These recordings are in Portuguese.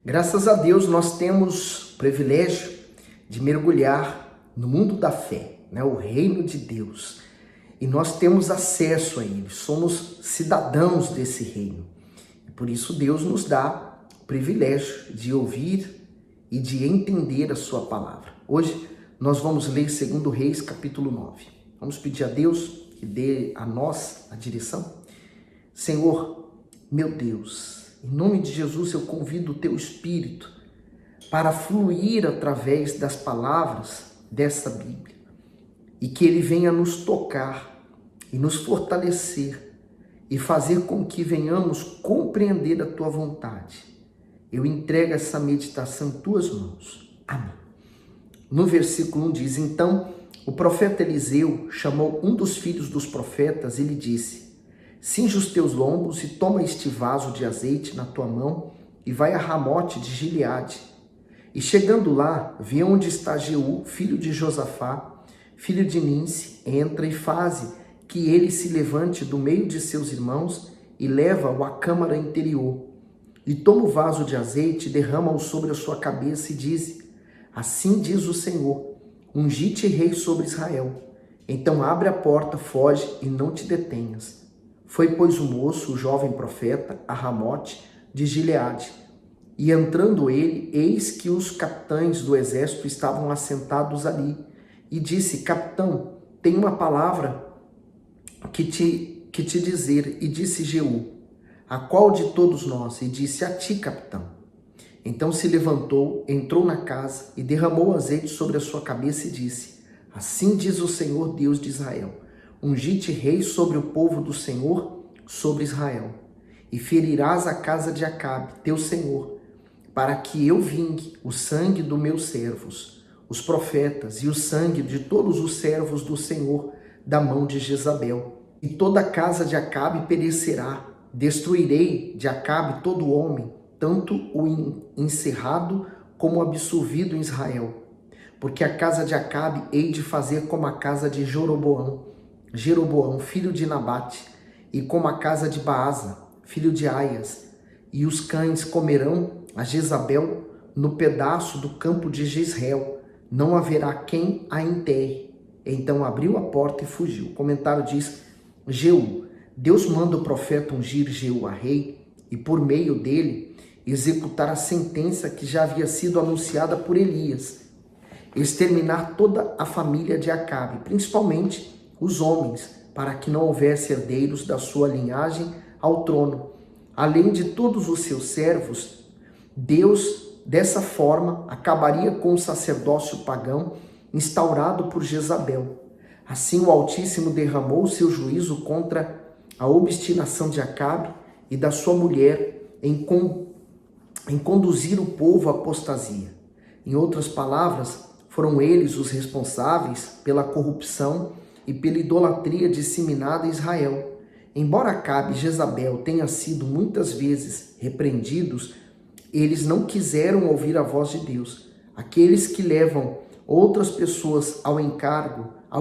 Graças a Deus nós temos o privilégio de mergulhar no mundo da fé, o reino de Deus. E nós temos acesso a ele, somos cidadãos desse reino. E por isso Deus nos dá o privilégio de ouvir e de entender a sua palavra. Hoje nós vamos ler 2 Reis, capítulo 9. Vamos pedir a Deus que dê a nós a direção. Senhor, meu Deus, em nome de Jesus, eu convido o teu Espírito para fluir através das palavras dessa Bíblia e que ele venha nos tocar e nos fortalecer e fazer com que venhamos compreender a tua vontade. Eu entrego essa meditação em tuas mãos. Amém. No versículo 1 diz: Então o profeta Eliseu chamou um dos filhos dos profetas e lhe disse: Cinge os teus lombos e toma este vaso de azeite na tua mão e vai a Ramote de Gileade. E chegando lá, vê onde está Jeú, filho de Josafá, filho de Ninsi, entra e faze que ele se levante do meio de seus irmãos e leva-o à câmara interior. E toma o vaso de azeite, derrama-o sobre a sua cabeça e diz: Assim diz o Senhor, ungi-te rei sobre Israel. Então abre a porta, foge e não te detenhas. Foi, pois, o moço, o jovem profeta, a Ramote de Gileade. E entrando ele, eis que os capitães do exército estavam assentados ali. E disse: Capitão, tenho uma palavra que te dizer. E disse Jeú: A qual de todos nós? E disse: A ti, capitão. Então se levantou, entrou na casa e derramou azeite sobre a sua cabeça e disse: Assim diz o Senhor Deus de Israel: Ungi-te rei sobre o povo do Senhor, sobre Israel, e ferirás a casa de Acabe, teu senhor, para que eu vingue o sangue dos meus servos, os profetas, e o sangue de todos os servos do Senhor, da mão de Jezabel. E toda a casa de Acabe perecerá. Destruirei de Acabe todo homem, tanto o encerrado como o absolvido em Israel. Porque a casa de Acabe hei de fazer como a casa de Jeroboão, filho de Nabate, e como a casa de Baasa, filho de Aias, e os cães comerão a Jezabel no pedaço do campo de Jezreel, não haverá quem a enterre. Então abriu a porta e fugiu. O comentário diz: Jeú, Deus manda o profeta ungir Jeú a rei, e por meio dele executar a sentença que já havia sido anunciada por Elias, exterminar toda a família de Acabe, principalmente os homens, para que não houvesse herdeiros da sua linhagem ao trono. Além de todos os seus servos, Deus, dessa forma, acabaria com o sacerdócio pagão instaurado por Jezabel. Assim o Altíssimo derramou seu juízo contra a obstinação de Acabe e da sua mulher em conduzir o povo à apostasia. Em outras palavras, foram eles os responsáveis pela corrupção e pela idolatria disseminada em Israel. Embora Acabe e Jezabel tenham sido muitas vezes repreendidos, eles não quiseram ouvir a voz de Deus. Aqueles que levam outras pessoas ao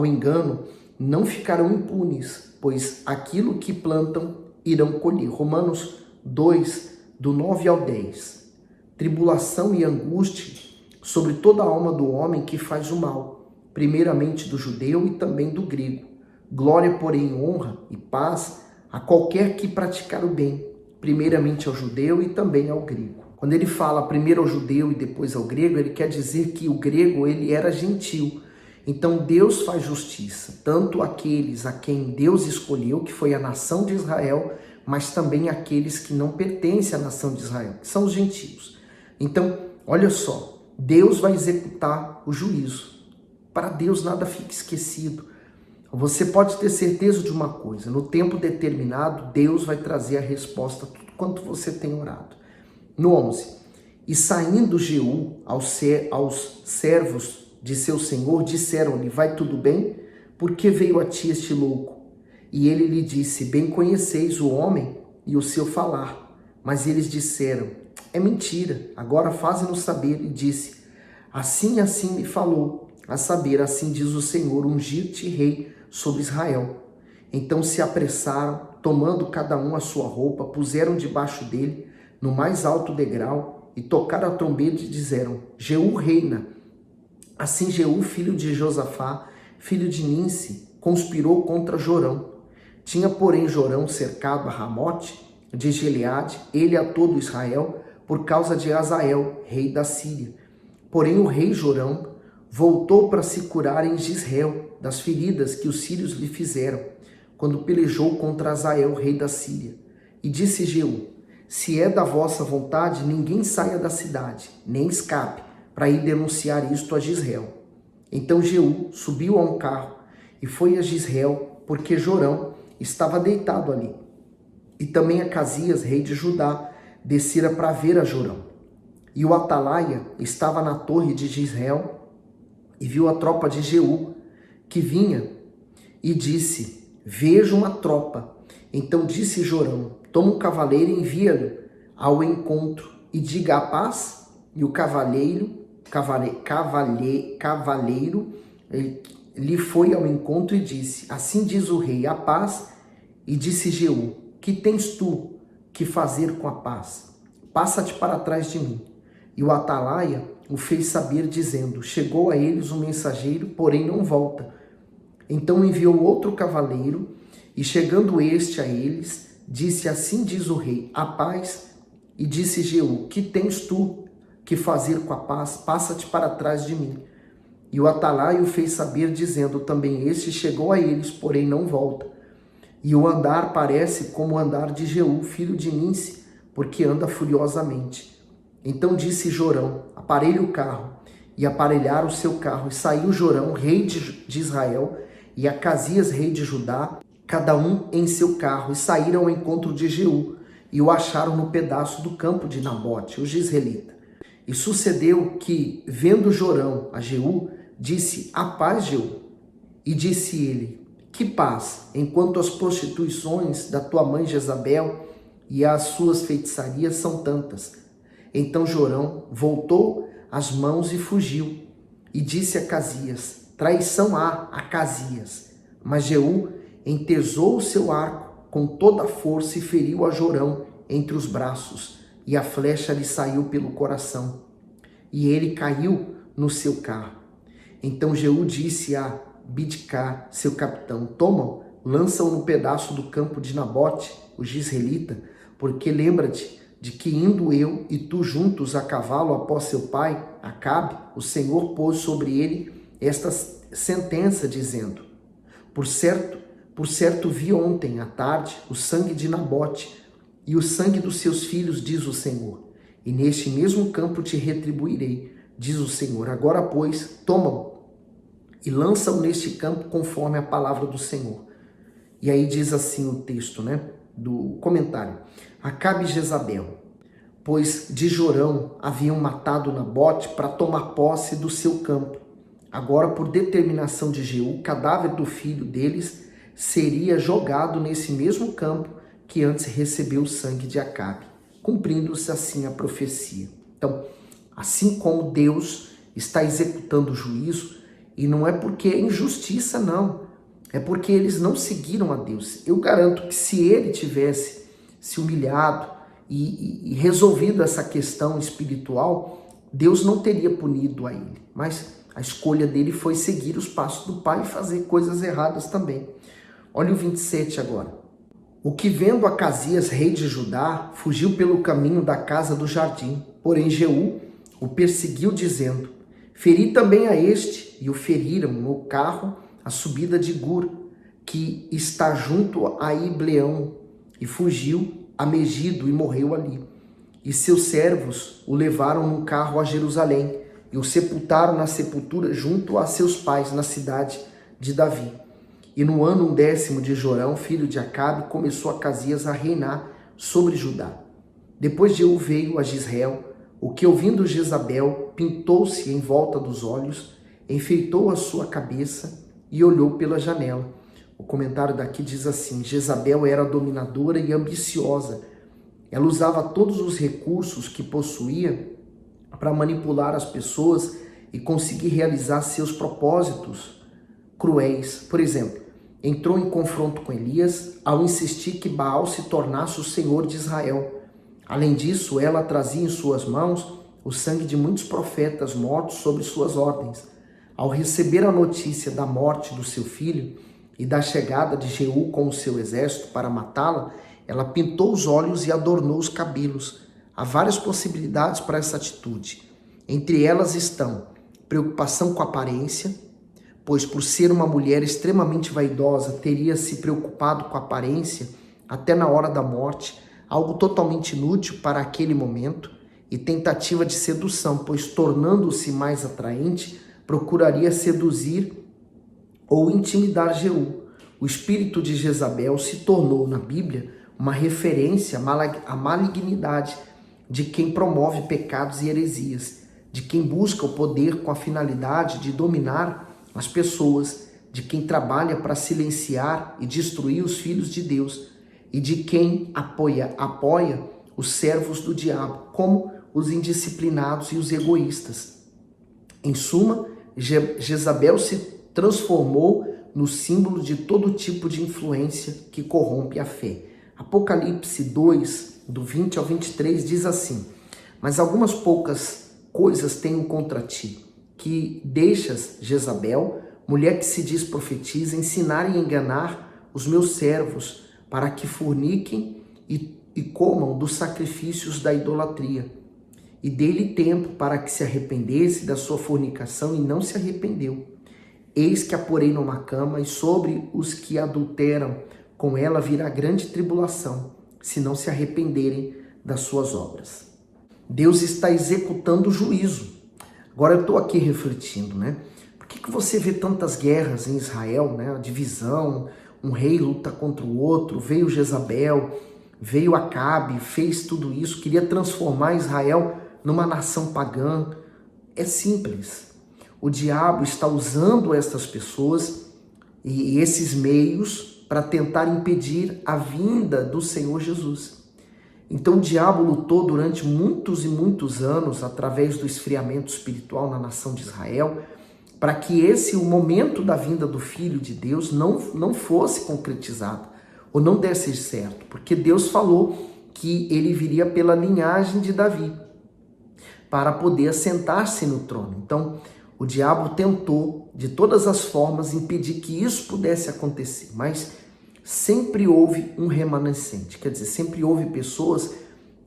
engano, não ficarão impunes, pois aquilo que plantam irão colher. Romanos 2, do 9 ao 10. Tribulação e angústia sobre toda a alma do homem que faz o mal, primeiramente do judeu e também do grego. Glória, porém, honra e paz a qualquer que praticar o bem, primeiramente ao judeu e também ao grego. Quando ele fala primeiro ao judeu e depois ao grego, ele quer dizer que o grego ele era gentil. Então Deus faz justiça, tanto àqueles a quem Deus escolheu, que foi a nação de Israel, mas também àqueles que não pertencem à nação de Israel, que são os gentios. Então, olha só, Deus vai executar o juízo. Para Deus nada fica esquecido. Você pode ter certeza de uma coisa: no tempo determinado, Deus vai trazer a resposta a tudo quanto você tem orado. No 11, e saindo Jeú aos servos de seu senhor, disseram-lhe: Vai tudo bem? Por que veio a ti este louco? E ele lhe disse: Bem conheceis o homem e o seu falar. Mas eles disseram: É mentira, agora faze-nos saber. E disse: Assim me falou, a saber, assim diz o Senhor, ungir-te rei sobre Israel. Então se apressaram, tomando cada um a sua roupa, puseram debaixo dele, no mais alto degrau, e tocaram a trombeta e disseram: Jeú reina. Assim Jeú, filho de Josafá, filho de Ninsi, conspirou contra Jorão. Tinha, porém, Jorão cercado a Ramote de Gileade, ele a todo Israel, por causa de Hazael, rei da Síria. Porém o rei Jorão voltou para se curar em Jizreel das feridas que os sírios lhe fizeram, quando pelejou contra Hazael, rei da Síria. E disse Jeú: se é da vossa vontade, ninguém saia da cidade, nem escape, para ir denunciar isto a Jizreel. Então Jeú subiu a um carro e foi a Jizreel, porque Jorão estava deitado ali. E também Acasias, rei de Judá, descera para ver a Jorão. E o atalaia estava na torre de Jizreel e viu a tropa de Jeú, que vinha, e disse: vejo uma tropa. Então disse Jorão: toma um cavaleiro e envia-lhe ao encontro, e diga a paz. E o cavaleiro lhe foi ao encontro e disse: assim diz o rei, a paz. E disse Jeú: que tens tu que fazer com a paz? Passa-te para trás de mim. E o atalaia o fez saber, dizendo: chegou a eles um mensageiro, porém não volta. Então enviou outro cavaleiro, e chegando este a eles, disse: assim diz o rei, a paz. E disse Jeú: que tens tu que fazer com a paz? Passa-te para trás de mim. E o atalaia o fez saber, dizendo: também este chegou a eles, porém não volta. E o andar parece como o andar de Jeú, filho de Ninsi, porque anda furiosamente. Então disse Jorão: aparelhe o carro. E aparelharam o seu carro. E saiu Jorão, rei de Israel, e Acasias, rei de Judá, cada um em seu carro, e saíram ao encontro de Jeú, e o acharam no pedaço do campo de Nabote, o jizreelita. E sucedeu que, vendo Jorão a Jeú, disse: a paz, Jeú. E disse ele: que paz, enquanto as prostituições da tua mãe Jezabel e as suas feitiçarias são tantas. Então Jorão voltou as mãos e fugiu. E disse a Acasias: traição há, Acasias. Mas Jeú entesou o seu arco com toda a força e feriu a Jorão entre os braços, e a flecha lhe saiu pelo coração, e ele caiu no seu carro. Então Jeú disse a Bidcar, seu capitão: toma-o, lança-o no pedaço do campo de Nabote, o jizreelita, porque lembra-te de que indo eu e tu juntos a cavalo após seu pai, Acabe, o Senhor pôs sobre ele esta sentença, dizendo: por certo vi ontem à tarde o sangue de Nabote e o sangue dos seus filhos, diz o Senhor, e neste mesmo campo te retribuirei, diz o Senhor. Agora, pois, toma-o e lança-o neste campo conforme a palavra do Senhor. E aí diz assim o texto, do comentário: Acabe e Jezabel, pois de Jorão haviam matado Nabote para tomar posse do seu campo. Agora, por determinação de Jeú, o cadáver do filho deles seria jogado nesse mesmo campo que antes recebeu o sangue de Acabe, cumprindo-se assim a profecia. Então, assim como Deus está executando o juízo, e não é porque é injustiça, não, é porque eles não seguiram a Deus. Eu garanto que se ele tivesse se humilhado e resolvido essa questão espiritual, Deus não teria punido a ele, mas a escolha dele foi seguir os passos do pai e fazer coisas erradas também. Olha o 27 agora. O que vendo Acasias, rei de Judá, fugiu pelo caminho da casa do jardim. Porém Jeú o perseguiu, dizendo: feri também a este. E o feriram no carro a subida de Gur, que está junto a Ibleão. E fugiu a Megido e morreu ali. E seus servos o levaram num carro a Jerusalém e o sepultaram na sepultura junto a seus pais, na cidade de Davi. E no ano 10º de Jorão, filho de Acabe, começou Acasias a reinar sobre Judá. Depois Jeú veio a Jizreel, o que, ouvindo Jezabel, pintou-se em volta dos olhos, enfeitou a sua cabeça e olhou pela janela. O comentário daqui diz assim: Jezabel era dominadora e ambiciosa. Ela usava todos os recursos que possuía para manipular as pessoas e conseguir realizar seus propósitos cruéis. Por exemplo, entrou em confronto com Elias ao insistir que Baal se tornasse o senhor de Israel. Além disso, ela trazia em suas mãos o sangue de muitos profetas mortos sob suas ordens. Ao receber a notícia da morte do seu filho e da chegada de Jeú com o seu exército para matá-la, ela pintou os olhos e adornou os cabelos. Há várias possibilidades para essa atitude. Entre elas estão preocupação com a aparência, pois por ser uma mulher extremamente vaidosa, teria se preocupado com a aparência até na hora da morte, algo totalmente inútil para aquele momento, e tentativa de sedução, pois tornando-se mais atraente, procuraria seduzir ou intimidar Jeú. O espírito de Jezabel se tornou na Bíblia uma referência à malignidade de quem promove pecados e heresias, de quem busca o poder com a finalidade de dominar as pessoas, de quem trabalha para silenciar e destruir os filhos de Deus, e de quem apoia os servos do diabo, como os indisciplinados e os egoístas. Em suma, Jezabel se transformou no símbolo de todo tipo de influência que corrompe a fé. Apocalipse 2, do 20 ao 23, diz assim: mas algumas poucas coisas tenho contra ti, que deixas Jezabel, mulher que se diz profetiza, ensinar e enganar os meus servos, para que forniquem e comam dos sacrifícios da idolatria. E dei-lhe tempo para que se arrependesse da sua fornicação, e não se arrependeu. Eis que a porei numa cama, e sobre os que adulteram com ela virá grande tribulação, se não se arrependerem das suas obras. Deus está executando o juízo. Agora eu estou aqui refletindo, né? Por que você vê tantas guerras em Israel, né? A divisão, um rei luta contra o outro, veio Jezabel, veio Acabe, fez tudo isso, queria transformar Israel numa nação pagã. É simples. O diabo está usando essas pessoas e esses meios para tentar impedir a vinda do Senhor Jesus. Então o diabo lutou durante muitos e muitos anos através do esfriamento espiritual na nação de Israel, para que o momento da vinda do Filho de Deus não fosse concretizado, ou não desse certo, porque Deus falou que ele viria pela linhagem de Davi, para poder assentar-se no trono. Então, o diabo tentou, de todas as formas, impedir que isso pudesse acontecer, mas sempre houve um remanescente, quer dizer, sempre houve pessoas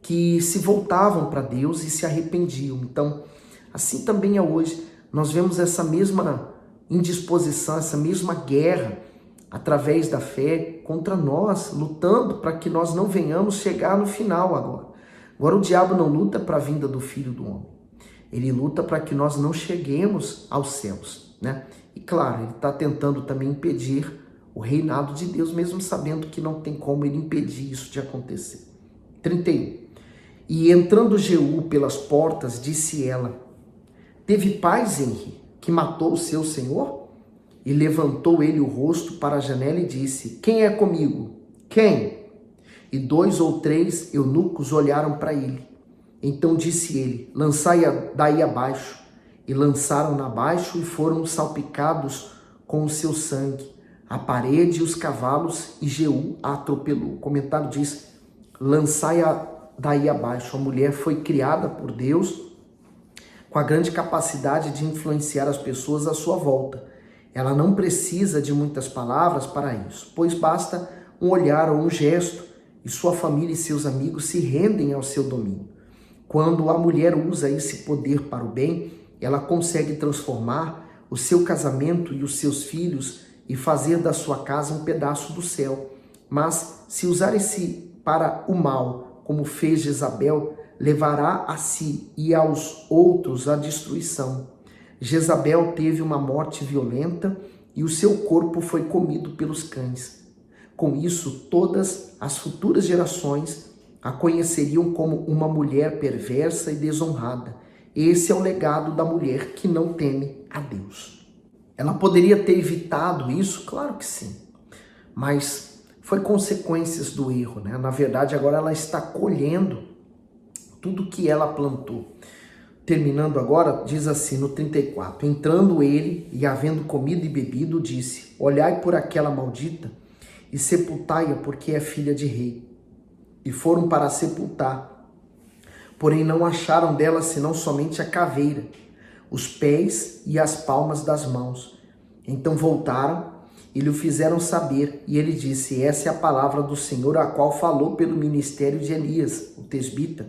que se voltavam para Deus e se arrependiam. Então, assim também é hoje. Nós vemos essa mesma indisposição, essa mesma guerra através da fé contra nós, lutando para que nós não venhamos chegar no final agora. Agora o diabo não luta para a vinda do Filho do Homem. Ele luta para que nós não cheguemos aos céus, né? E claro, ele está tentando também impedir o reinado de Deus, mesmo sabendo que não tem como ele impedir isso de acontecer. 31. E entrando Jeú pelas portas, disse ela: teve paz, Henri, que matou o seu senhor? E levantou ele o rosto para a janela e disse: quem é comigo? Quem? E 2 ou 3 eunucos olharam para ele. Então disse ele: lançai daí abaixo. E lançaram-na abaixo e foram salpicados com o seu sangue, a parede e os cavalos, e Jeú a atropelou. O comentário diz: lançai-a daí abaixo. A mulher foi criada por Deus com a grande capacidade de influenciar as pessoas à sua volta. Ela não precisa de muitas palavras para isso, pois basta um olhar ou um gesto e sua família e seus amigos se rendem ao seu domínio. Quando a mulher usa esse poder para o bem, ela consegue transformar o seu casamento e os seus filhos e fazer da sua casa um pedaço do céu. Mas se usar esse para o mal, como fez Jezabel, levará a si e aos outros a destruição. Jezabel teve uma morte violenta e o seu corpo foi comido pelos cães. Com isso, todas as futuras gerações a conheceriam como uma mulher perversa e desonrada. Esse é o legado da mulher que não teme a Deus. Ela poderia ter evitado isso? Claro que sim. Mas foi consequências do erro, né? Na verdade, agora ela está colhendo tudo que ela plantou. Terminando agora, diz assim no 34. Entrando ele e havendo comido e bebido, disse: olhai por aquela maldita e sepultai-a, porque é filha de rei. E foram para sepultar. porém não acharam dela senão somente a caveira, os pés e as palmas das mãos. Então voltaram e lhe fizeram saber, e ele disse: essa é a palavra do Senhor, a qual falou pelo ministério de Elias, o tesbita,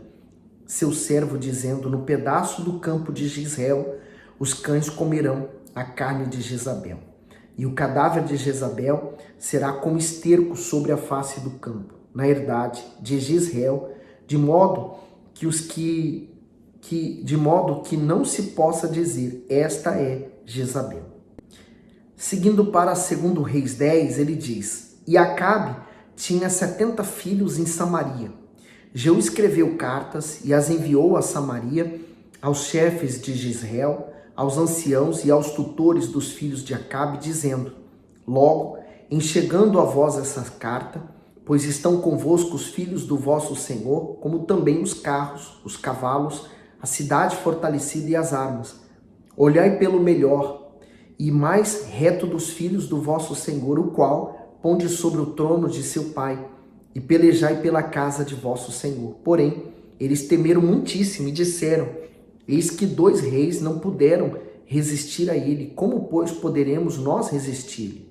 seu servo, dizendo: no pedaço do campo de Jezreel os cães comerão a carne de Jezabel, e o cadáver de Jezabel será como esterco sobre a face do campo, na herdade de Jezreel, de modo que não se possa dizer: esta é Jezabel. Seguindo para 2 Reis 10, ele diz: e Acabe tinha 70 filhos em Samaria. Jeú escreveu cartas e as enviou a Samaria, aos chefes de Jezreel, aos anciãos e aos tutores dos filhos de Acabe, dizendo: logo, em chegando a vós essa carta, pois estão convosco os filhos do vosso Senhor, como também os carros, os cavalos, a cidade fortalecida e as armas. Olhai pelo melhor e mais reto dos filhos do vosso Senhor, o qual ponde sobre o trono de seu pai, e pelejai pela casa de vosso Senhor. Porém, eles temeram muitíssimo e disseram: eis que 2 reis não puderam resistir a ele, como, pois, poderemos nós resistir-lhe?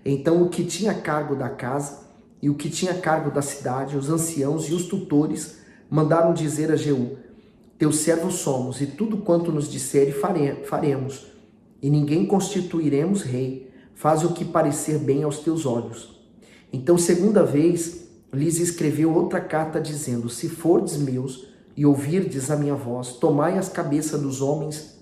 Então o que tinha cargo da casa e o que tinha cargo da cidade, os anciãos e os tutores, mandaram dizer a Jeú: teus servos somos, e tudo quanto nos disser faremos, e ninguém constituiremos rei. Faz o que parecer bem aos teus olhos. Então, segunda vez, lhes escreveu outra carta, dizendo: se fordes meus e ouvirdes a minha voz, tomai as cabeças dos homens,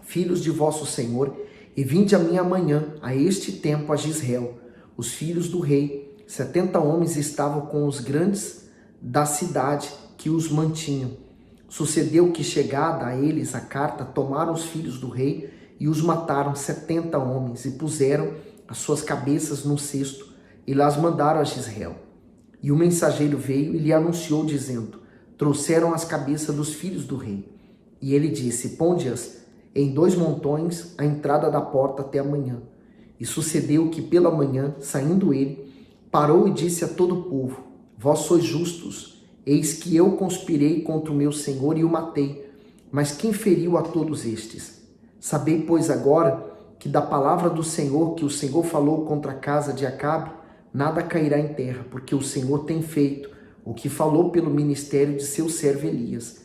filhos de vosso Senhor, e vinde a mim amanhã, a este tempo, a Jezreel, os filhos do rei. 70 homens estavam com os grandes da cidade que os mantinham. Sucedeu que, chegada a eles a carta, tomaram os filhos do rei e os mataram, 70 homens, e puseram as suas cabeças num cesto, e las mandaram a Jezreel. E o mensageiro veio e lhe anunciou, dizendo: trouxeram as cabeças dos filhos do rei. E ele disse: ponde-as em 2 montões à entrada da porta até amanhã. E sucedeu que pela manhã, saindo ele, parou e disse a todo o povo: vós sois justos, eis que eu conspirei contra o meu senhor e o matei. Mas quem feriu a todos estes? Sabei, pois, agora que da palavra do Senhor que o Senhor falou contra a casa de Acabe, nada cairá em terra, porque o Senhor tem feito o que falou pelo ministério de seu servo Elias.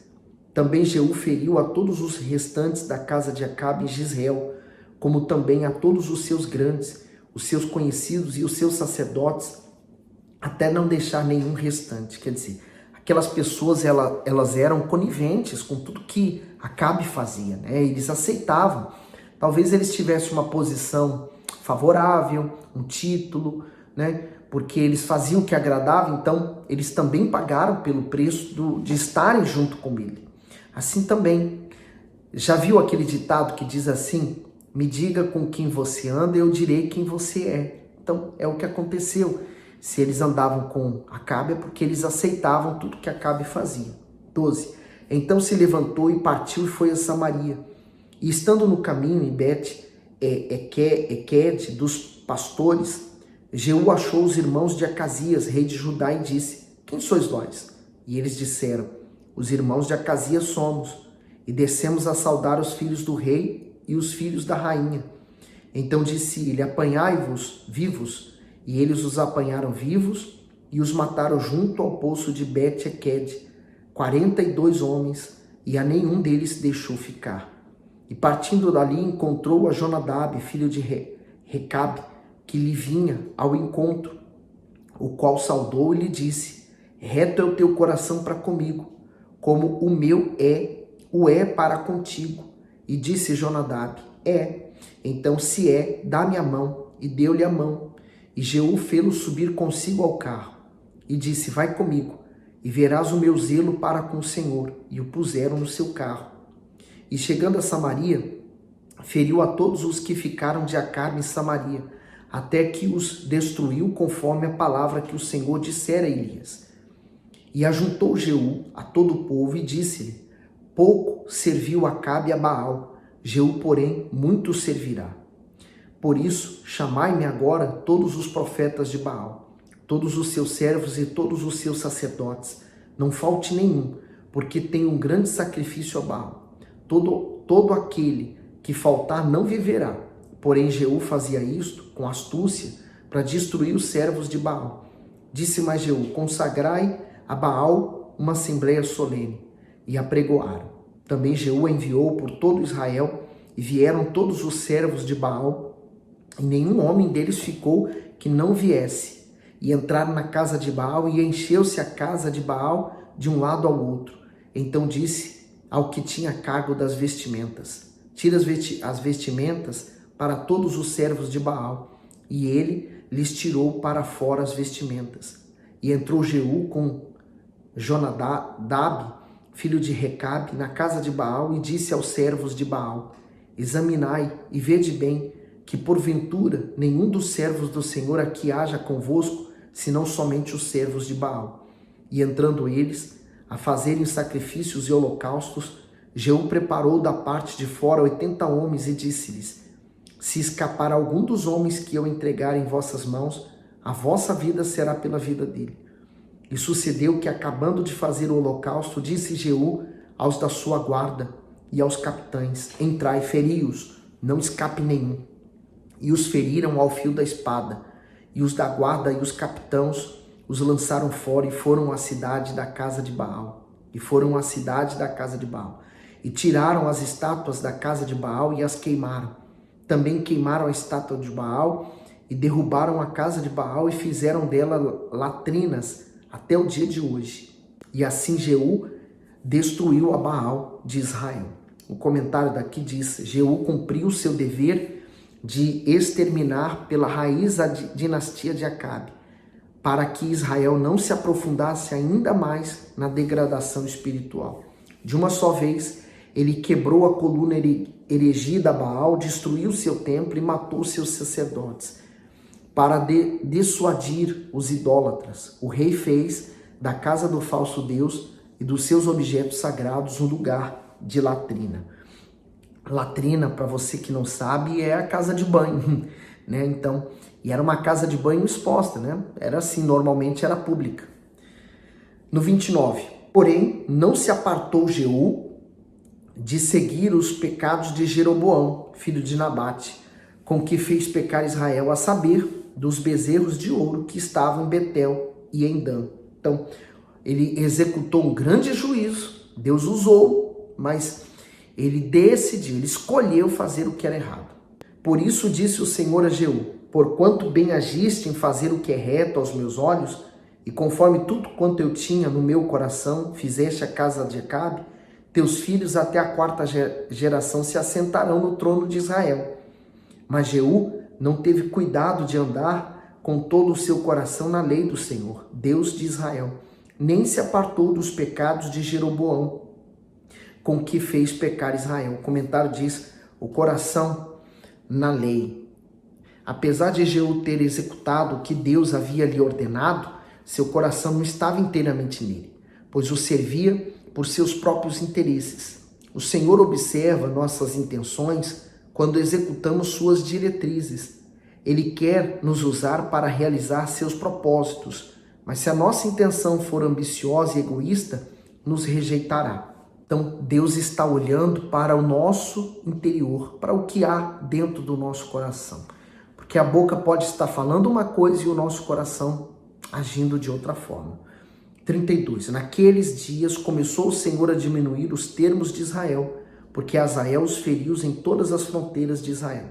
Também Jeú feriu a todos os restantes da casa de Acabe em Jezreel, como também a todos os seus grandes, os seus conhecidos e os seus sacerdotes, até não deixar nenhum restante. Quer dizer, aquelas pessoas, elas eram coniventes com tudo que Acabe fazia, né? Eles aceitavam. Talvez eles tivessem uma posição favorável, um título, né? Porque eles faziam o que agradava, então eles também pagaram pelo preço de estarem junto com ele. Assim também, já viu aquele ditado que diz assim: me diga com quem você anda, eu direi quem você é. Então é o que aconteceu. Se eles andavam com Acabe, é porque eles aceitavam tudo que Acabe fazia. 12. Então se levantou e partiu e foi a Samaria. E estando no caminho em Bet-Equed dos pastores, Jeú achou os irmãos de Acasias, rei de Judá, e disse: quem sois vós? E eles disseram: os irmãos de Acasias somos, e descemos a saudar os filhos do rei e os filhos da rainha. Então disse ele: apanhai-vos vivos. E eles os apanharam vivos e os mataram junto ao poço de Bet-Equed, 42 homens, e a nenhum deles deixou ficar. E partindo dali encontrou a Jonadab, filho de Recabe, que lhe vinha ao encontro, o qual saudou e lhe disse: reto é o teu coração para comigo, como o meu é para contigo. E disse Jonadab: é. Então, se é, dá-me a mão. E deu-lhe a mão. E Jeú fê-lo subir consigo ao carro. E disse: vai comigo, e verás o meu zelo para com o Senhor. E o puseram no seu carro. E chegando a Samaria, feriu a todos os que ficaram de Acabe em Samaria, até que os destruiu, conforme a palavra que o Senhor dissera a Elias. E ajuntou Jeú a todo o povo e disse-lhe: pouco serviu Acabe a Baal, Jeú, porém, muito servirá. Por isso, chamai-me agora todos os profetas de Baal, todos os seus servos e todos os seus sacerdotes, não falte nenhum, porque tem um grande sacrifício a Baal. Todo aquele que faltar não viverá. Porém, Jeú fazia isto com astúcia para destruir os servos de Baal. Disse mais Jeú: consagrai a Baal uma assembleia solene. E apregoaram. Também Jeú enviou por todo Israel, e vieram todos os servos de Baal, e nenhum homem deles ficou que não viesse. E entraram na casa de Baal, e encheu-se a casa de Baal de um lado ao outro. Então disse ao que tinha cargo das vestimentas: tira as vestimentas para todos os servos de Baal. E ele lhes tirou para fora as vestimentas. E entrou Jeú com Jonadab, filho de Recabe, na casa de Baal, e disse aos servos de Baal: examinai e vede bem, que porventura nenhum dos servos do Senhor aqui haja convosco, senão somente os servos de Baal. E entrando eles a fazerem sacrifícios e holocaustos, Jeú preparou da parte de fora 80 homens e disse-lhes: se escapar algum dos homens que eu entregar em vossas mãos, a vossa vida será pela vida dele. E sucedeu que, acabando de fazer o holocausto, disse Jeú aos da sua guarda e aos capitães: entrai, feri-os, não escape nenhum. E os feriram ao fio da espada, e os da guarda e os capitãos os lançaram fora e foram à cidade da casa de Baal. E tiraram as estátuas da casa de Baal e as queimaram. Também queimaram a estátua de Baal e derrubaram a casa de Baal e fizeram dela latrinas até o dia de hoje. E assim Jeú destruiu a Baal de Israel. O comentário daqui diz: Jeú cumpriu o seu dever de exterminar pela raiz a dinastia de Acabe, para que Israel não se aprofundasse ainda mais na degradação espiritual. De uma só vez, ele quebrou a coluna erigida a Baal, destruiu seu templo e matou seus sacerdotes. Para dissuadir os idólatras, o rei fez da casa do falso Deus e dos seus objetos sagrados um lugar de latrina. Latrina, para você que não sabe, é a casa de banho, né? Então, e era uma casa de banho exposta, né? Era assim, normalmente era pública. No 29, porém, não se apartou Jeú de seguir os pecados de Jeroboão, filho de Nabate, com que fez pecar Israel, a saber, dos bezerros de ouro que estavam em Betel e em Dan. Então, ele executou um grande juízo, Deus usou, mas ele decidiu, ele escolheu fazer o que era errado. Por isso disse o Senhor a Jeú: porquanto bem agiste em fazer o que é reto aos meus olhos, e conforme tudo quanto eu tinha no meu coração, fizeste a casa de Acabe, teus filhos até a 4ª geração se assentarão no trono de Israel. Mas Jeú não teve cuidado de andar com todo o seu coração na lei do Senhor, Deus de Israel, nem se apartou dos pecados de Jeroboão, com que fez pecar Israel. O comentário diz: o coração na lei. Apesar de Jeú ter executado o que Deus havia lhe ordenado, seu coração não estava inteiramente nele, pois o servia por seus próprios interesses. O Senhor observa nossas intenções quando executamos suas diretrizes. Ele quer nos usar para realizar seus propósitos, mas se a nossa intenção for ambiciosa e egoísta, nos rejeitará. Então, Deus está olhando para o nosso interior, para o que há dentro do nosso coração. Porque a boca pode estar falando uma coisa e o nosso coração agindo de outra forma. 32. Naqueles dias começou o Senhor a diminuir os termos de Israel, porque Hazael os feriu em todas as fronteiras de Israel,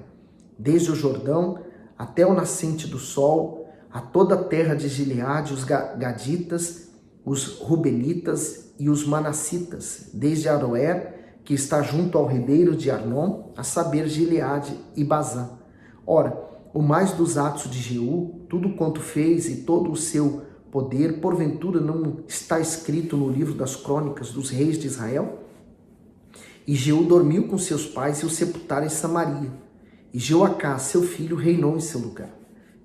desde o Jordão até o nascente do sol, a toda a terra de Gileade, os Gaditas, os Rubenitas e os Manassitas, desde Aroer, que está junto ao ribeiro de Arnon, a saber Gileade e Bazã. Ora, o mais dos atos de Jeú, tudo quanto fez e todo o seu poder, porventura não está escrito no livro das crônicas dos reis de Israel? E Jeú dormiu com seus pais e o sepultaram em Samaria. E Jeoacás, seu filho, reinou em seu lugar.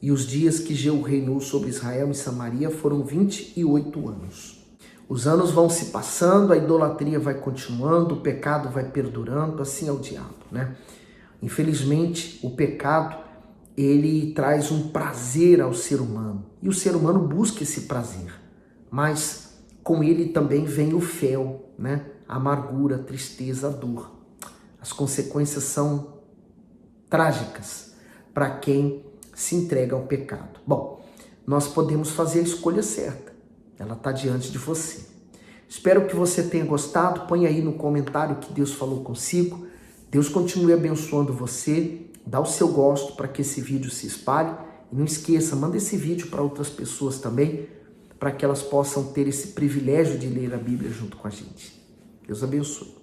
E os dias que Jeú reinou sobre Israel e Samaria foram 28 anos. Os anos vão se passando, a idolatria vai continuando, o pecado vai perdurando, assim é o diabo, né? Infelizmente, o pecado, ele traz um prazer ao ser humano. E o ser humano busca esse prazer. Mas com ele também vem o fel. né? A amargura, a tristeza, a dor. As consequências são trágicas para quem se entrega ao pecado. Bom, nós podemos fazer a escolha certa. Ela está diante de você. Espero que você tenha gostado. Põe aí no comentário o que Deus falou consigo. Deus continue abençoando você. Dá o seu gosto para que esse vídeo se espalhe. E não esqueça, manda esse vídeo para outras pessoas também, para que elas possam ter esse privilégio de ler a Bíblia junto com a gente. Deus abençoe.